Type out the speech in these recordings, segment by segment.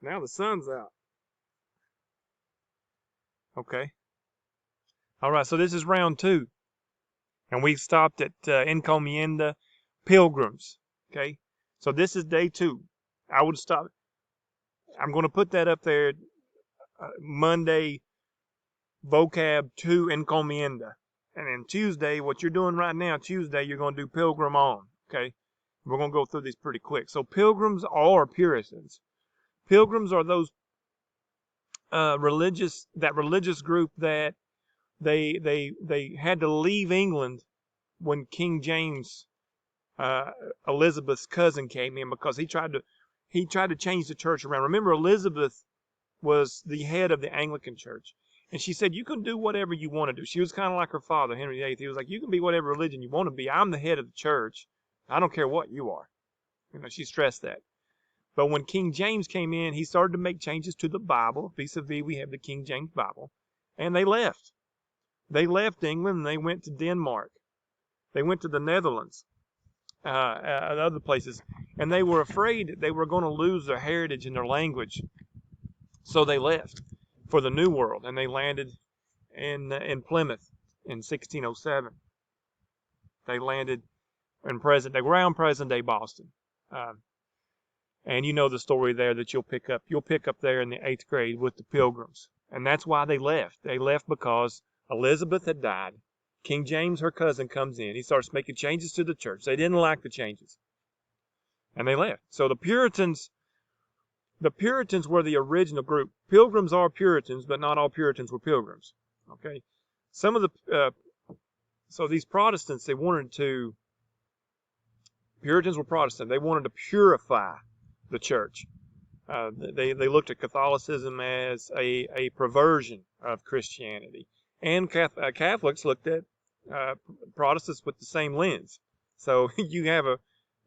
Now the sun's out. Okay. All right, so this is round 2. And we stopped at encomienda, pilgrims. Okay. So this is day 2. I would stop. I'm going to put that up there Monday, vocab 2, encomienda. And then Tuesday, what you're doing right now, Tuesday, you're going to do pilgrim on. Okay. We're going to go through these pretty quick. So pilgrims are Puritans. Pilgrims are those religious group that they had to leave England when King James, Elizabeth's cousin, came in, because he tried to change the church around. Remember, Elizabeth was the head of the Anglican Church, and she said, you can do whatever you want to do. She was kind of like her father, Henry VIII. He was like, you can be whatever religion you want to be. I'm the head of the church. I don't care what you are. She stressed that. But when King James came in, he started to make changes to the Bible. Vis-a-vis, we have the King James Bible. And they left. They left England and they went to Denmark. They went to the Netherlands, and other places. And they were afraid they were going to lose their heritage and their language. So they left for the New World, and they landed in Plymouth in 1607. They landed in around present-day Boston. And you know the story there that you'll pick up there in the 8th grade with the Pilgrims. And that's why they left. They left because Elizabeth had died. King James, her cousin, comes in. He starts making changes to the church. They didn't like the changes. And they left. So the Puritans were the original group. Pilgrims are Puritans, but not all Puritans were Pilgrims. Okay? Some of the, so these Protestants, Puritans were Protestant. They wanted to purify the church. They looked at Catholicism as a perversion of Christianity, and Catholics looked at Protestants with the same lens. So you have a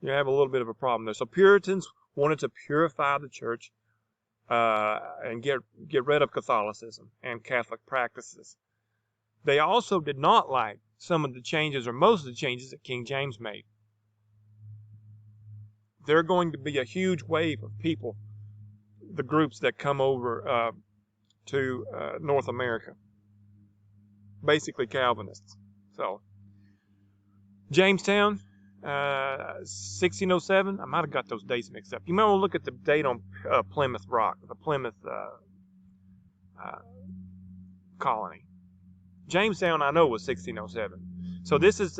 little bit of a problem there. So Puritans wanted to purify the church and get rid of Catholicism and Catholic practices. They also did not like some of the changes, or most of the changes, that King James made. There's going to be a huge wave of people, the groups that come over to North America. Basically Calvinists. So, Jamestown, 1607. I might have got those dates mixed up. You might want to look at the date on Plymouth Rock, the Plymouth colony. Jamestown, I know, was 1607. So this is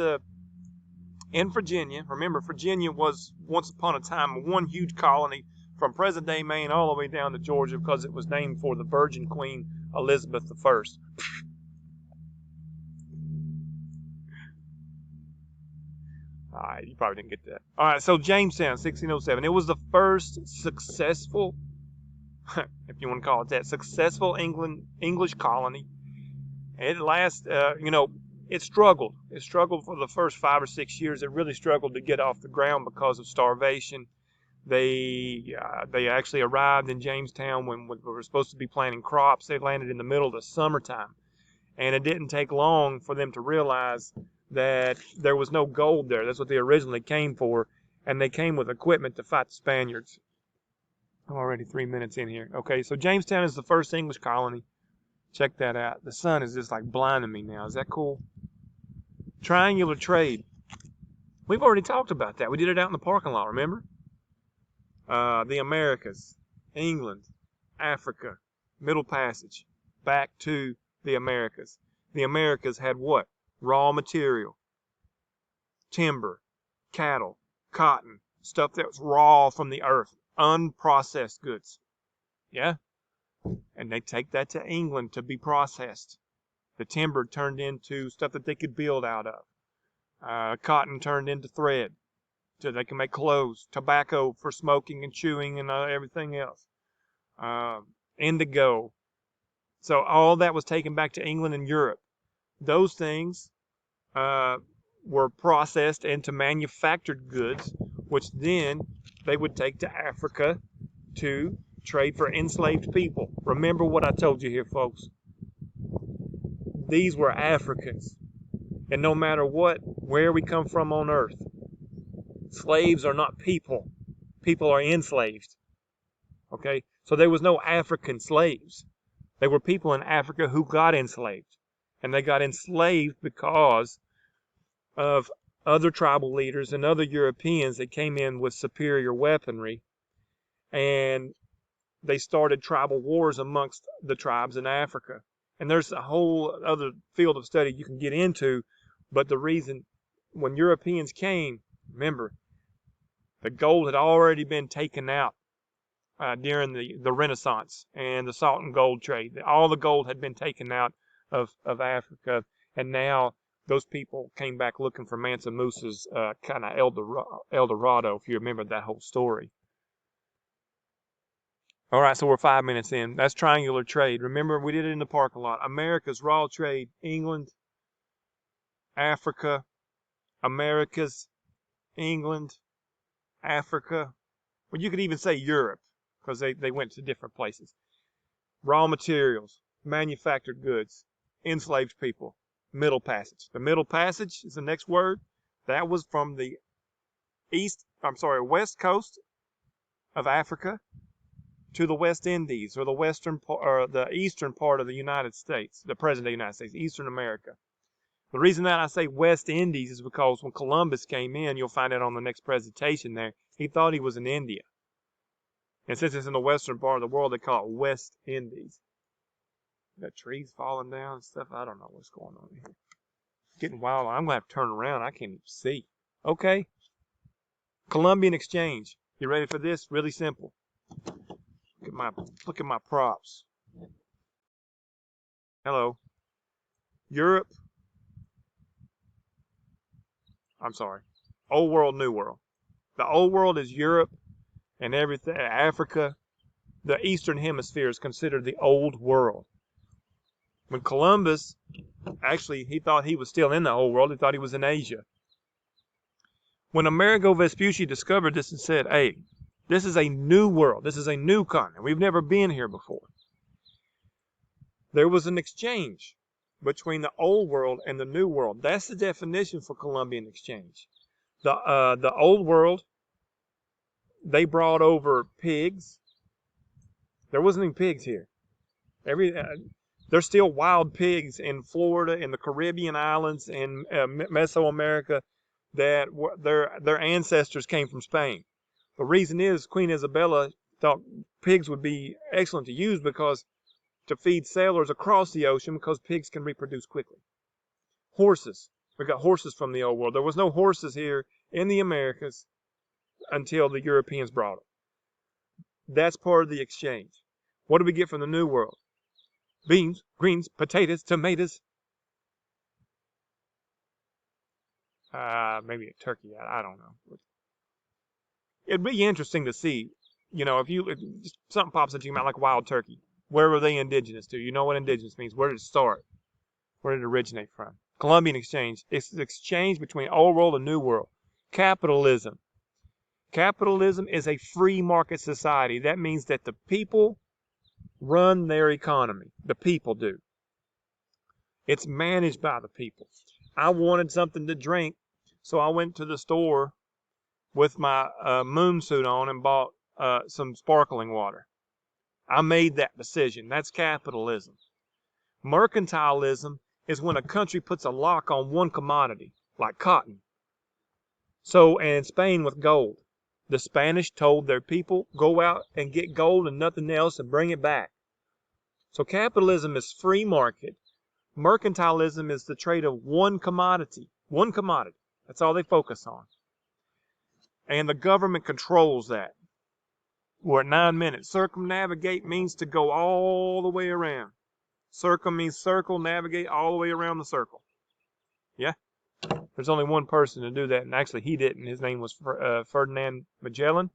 in Virginia. Remember, Virginia was once upon a time one huge colony from present-day Maine all the way down to Georgia, because it was named for the Virgin Queen Elizabeth I. All right, you probably didn't get that. All right, so Jamestown, 1607. It was the first successful, if you want to call it that, successful English colony. It it struggled. It struggled for the first 5 or 6 years. It really struggled to get off the ground because of starvation. They actually arrived in Jamestown when we were supposed to be planting crops. They landed in the middle of the summertime. And it didn't take long for them to realize that there was no gold there. That's what they originally came for. And they came with equipment to fight the Spaniards. I'm already 3 minutes in here. Okay, so Jamestown is the first English colony. Check that out. The sun is just like blinding me now. Is that cool? Triangular trade. We've already talked about that. We did it out in the parking lot, remember? The Americas, England, Africa, Middle Passage, back to the Americas. The Americas had what? Raw material, timber, cattle, cotton, stuff that was raw from the earth, unprocessed goods. Yeah? And they take that to England to be processed. The timber turned into stuff that they could build out of. Cotton turned into thread, so they can make clothes. Tobacco for smoking and chewing and everything else. Indigo. So all that was taken back to England and Europe. Those things were processed into manufactured goods, which then they would take to Africa to trade for enslaved people. Remember what I told you here, folks. These were Africans. And no matter where we come from on earth, slaves are not people. People are enslaved. Okay, so there was no African slaves. They were people in Africa who got enslaved, and they got enslaved because of other tribal leaders and other Europeans that came in with superior weaponry, and they started tribal wars amongst the tribes in Africa. And there's a whole other field of study you can get into, but the reason when Europeans came, remember, the gold had already been taken out during the Renaissance and the salt and gold trade. All the gold had been taken out of Africa, and now those people came back looking for Mansa Musa's kind of El Dorado, if you remember that whole story. All right, so we're 5 minutes in. That's triangular trade. Remember, we did it in the park a lot. America's raw trade, England, Africa, Americas, England, Africa. Well, you could even say Europe, because they went to different places. Raw materials, manufactured goods, enslaved people, Middle Passage. The Middle Passage is the next word. That was from the west coast of Africa to the West Indies, or the eastern part of the United States, the present-day United States, Eastern America. The reason that I say West Indies is because when Columbus came in, you'll find it on the next presentation there, he thought he was in India. And since it's in the western part of the world, they call it West Indies. Got trees falling down and stuff. I don't know what's going on here. It's getting wild. I'm going to have to turn around. I can't even see. Okay. Columbian Exchange. You ready for this? Really simple. Look at my props. Hello. Europe. I'm sorry. Old world, new world. The old world is Europe and everything. Africa. The Eastern Hemisphere is considered the old world. When Columbus, actually, he thought he was still in the old world. He thought he was in Asia. When Amerigo Vespucci discovered this and said, hey, this is a new world. This is a new continent. We've never been here before. There was an exchange between the old world and the new world. That's the definition for Columbian Exchange. The old world, they brought over pigs. There wasn't any pigs here. There's still wild pigs in Florida, in the Caribbean islands, in Mesoamerica, that their ancestors came from Spain. The reason is Queen Isabella thought pigs would be excellent to use because to feed sailors across the ocean, because pigs can reproduce quickly. Horses. We got horses from the old world. There was no horses here in the Americas until the Europeans brought them. That's part of the exchange. What do we get from the new world? Beans, greens, potatoes, tomatoes. Maybe a turkey. I don't know. It'd be interesting to see, you know, if something pops into your mind like wild turkey. Where were they indigenous to? You know what indigenous means. Where did it start? Where did it originate from? Columbian Exchange. It's the exchange between old world and new world. Capitalism. Capitalism is a free market society. That means that the people run their economy. The people do. It's managed by the people. I wanted something to drink, so I went to the store with my moon suit on and bought some sparkling water. I made that decision. That's capitalism. Mercantilism is when a country puts a lock on one commodity, like cotton. So, and in Spain with gold. The Spanish told their people, go out and get gold and nothing else and bring it back. So capitalism is free market. Mercantilism is the trade of one commodity. One commodity. That's all they focus on. And the government controls that. We're at 9 minutes. Circumnavigate means to go all the way around. Circum means circle, navigate all the way around the circle. Yeah? There's only one person to do that, and actually he didn't. His name was Ferdinand Magellan.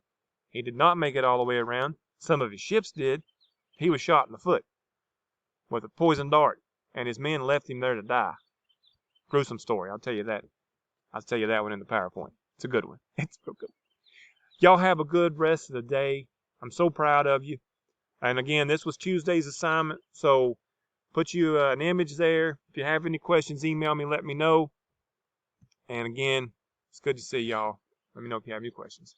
He did not make it all the way around. Some of his ships did. He was shot in the foot with a poison dart, and his men left him there to die. Gruesome story, I'll tell you that. I'll tell you that one in the PowerPoint. It's a good one. It's real good. Y'all have a good rest of the day. I'm so proud of you. And again, this was Tuesday's assignment, so put you an image there. If you have any questions, email me, let me know. And again, it's good to see y'all. Let me know if you have any questions.